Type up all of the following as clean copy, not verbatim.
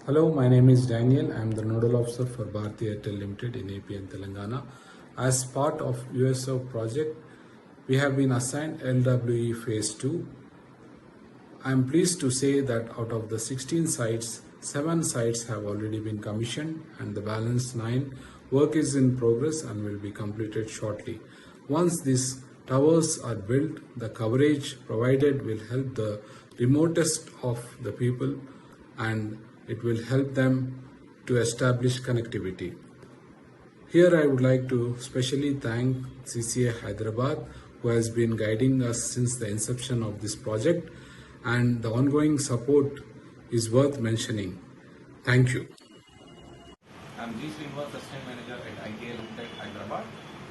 Hello, my name is Daniel. I am the Nodal Officer for Bharti Airtel Limited in AP and Telangana. As part of USO project, we have been assigned LWE Phase 2. I am pleased to say that out of the 16 sites, 7 sites have already been commissioned and the balance 9 work is in progress and will be completed shortly. Once these towers are built, the coverage provided will help the remotest of the people and it will help them to establish connectivity. Here I would like to specially thank CCA Hyderabad who has been guiding us since the inception of this project and the ongoing support is worth mentioning. Thank you. I am G. Srinivas, Assistant Manager at ITL Limited, Hyderabad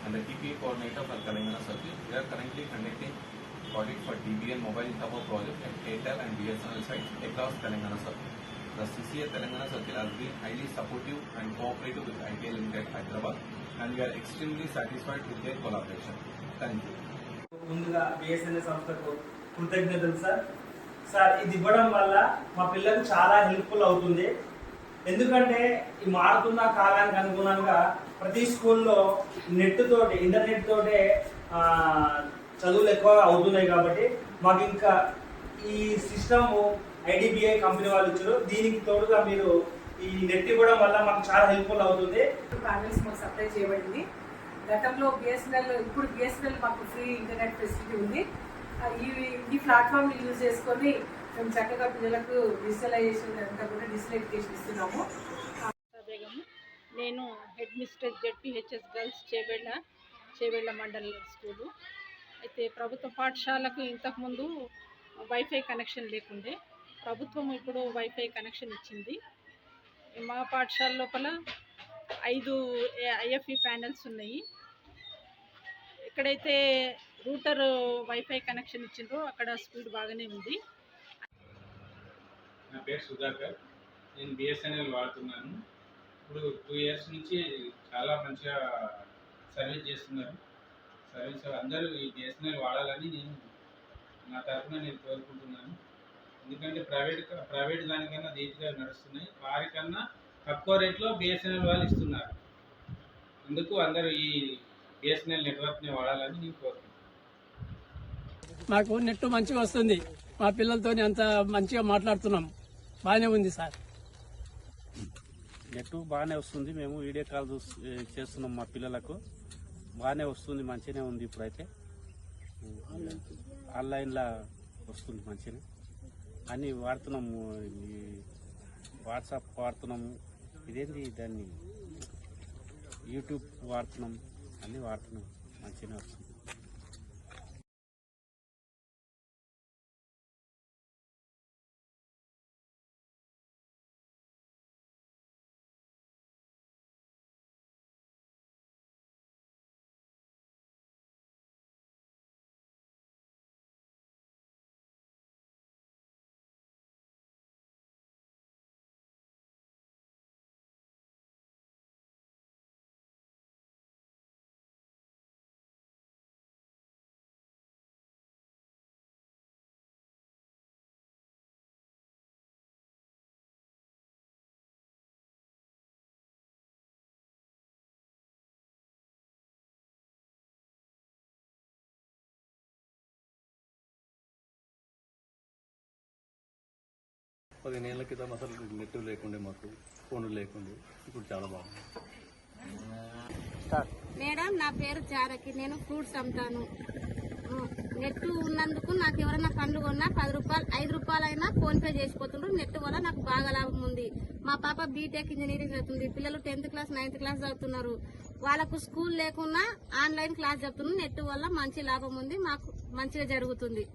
and the TPA Coordinator for Telangana Circle. We are currently conducting audit for TBN Mobile Tower project at Airtel and BSNL sites across Telangana Circle. The CCA Telangana Circle has been highly supportive and cooperative with ITL Limited, Hyderabad and we are extremely satisfied with their collaboration. Thank you. ముందుగా BSNL సంస్థకు కృతజ్ఞతలు sir ఇది ఇవ్వడం వల్ల మా పిల్లలకు చాలా helpful అవుతుంది. ఎందుకంటే ఈ మారుతున్న కాలానికి అనుగుణంగా ప్రతి స్కూల్లో నెట్ తోటి ఇంటర్నెట్ తోటే చదువులు ఎక్కువ అవుతున్నాయి కాబట్టి మాకు ఇంకా ఈ సిస్టమ్ ఐడిబిఐ కంపెనీ వాళ్ళు ఇచ్చారు. దీనికి తోడుగా మీరు ఈ నెట్ ఇవ్వడం వల్ల మాకు చాలా హెల్ప్ఫుల్ అవుతుంది. ప్యానెల్స్ మాకు సప్లై చేయబడింది. గతంలో బిఎస్ఎన్ఎల్, ఇప్పుడు బిఎస్ఎన్ఎల్ మాకు ఫ్రీ ఇంటర్నెట్ ఫెసిలిటీ ఉంది. ఈ ప్లాట్ఫామ్ని యూజ్ చేసుకొని మేము చక్కగా పిల్లలకు డిజిటలైజేషన్ అంతా కూడా డిజిటల్ ఎడ్యుకేషన్ ఇస్తున్నాము. నేను head mister ZPHS girls Chevella mandal school. అయితే ప్రభుత్వ పాఠశాలకు ఇంతకుముందు వైఫై కనెక్షన్ లేకుండే, ప్రభుత్వం ఇప్పుడు వైఫై కనెక్షన్ ఇచ్చింది. మా పాఠశాల లోపల 5 ఐఎఫ్ఈ ప్యానెల్స్ ఉన్నాయి. ఎక్కడైతే రూటర్ వైఫై కనెక్షన్ ఇచ్చిండ్రో అక్కడ స్పీడ్ బాగానే ఉంది. నా పేరు సుధాకర్, నేను బిఎస్ఎన్ఎల్ వాడుతున్నాను. ఇప్పుడు 2 ఇయర్స్ నుంచి చాలా మంచిగా సర్వీస్ చేస్తున్నారు. సర్వీస్ అందరూ ఈ బిఎస్ఎన్ఎల్ వాడాలని నా తరఫున నేను కోరుకుంటున్నాను. ఎందుకంటే ప్రైవేట్ దానికన్నా ధీటుగా నడుస్తున్నాయి. వారికన్నా తక్కువ రేట్లో బిఎస్ఎన్ఎల్ వాళ్ళు ఇస్తున్నారు. అందుకు అందరూ ఈ బిఎస్ఎన్ఎల్ నెట్వర్క్ని వాడాలని నేను కోరుకుంటున్నాను. మాకు నెట్ మంచిగా వస్తుంది. మా పిల్లలతో అంత మంచిగా మాట్లాడుతున్నాం. బాగానే ఉంది సార్. నెట్ బాగానే వస్తుంది. మేము వీడియో కాల్ చేస్తున్నాం మా పిల్లలకు. బాగానే వస్తుంది, మంచిగానే ఉంది. ఇప్పుడైతే ఆన్లైన్లో వస్తుంది మంచిగా. అన్నీ వాడుతున్నాము. వాట్సాప్ వాడుతున్నాము, ఇదేంటి దాన్ని యూట్యూబ్ వాడుతున్నాం, అన్నీ వాడుతున్నాం, మంచిగానే వస్తుంది. పదిహేనేళ్ల క్రితం అసలు నెట్ లేకుండే, మాకు ఫోన్లు లేకుండే. ఇప్పుడు చాలా బాగుంది. మేడం, నా పేరు చారకి. నేను ఫ్రూట్స్ అమ్ముతాను. నెట్ ఉన్నందుకు నాకు ఎవరైనా పండ్లు కొన్నా 10 రూపాయలు 5 రూపాయలైనా ఫోన్ పే చేసిపోతుండ్రు. నెట్ వల్ల నాకు బాగా లాభం ఉంది. మా పాప బీటెక్ ఇంజనీరింగ్ చదువుతుంది. పిల్లలు 10th క్లాస్ 9th క్లాస్ చదువుతున్నారు. వాళ్ళకు స్కూల్ లేకున్నా ఆన్లైన్ క్లాస్ చెప్తున్నారు. నెట్ వల్ల మంచి లాభం ఉంది, మాకు మంచిగా జరుగుతుంది.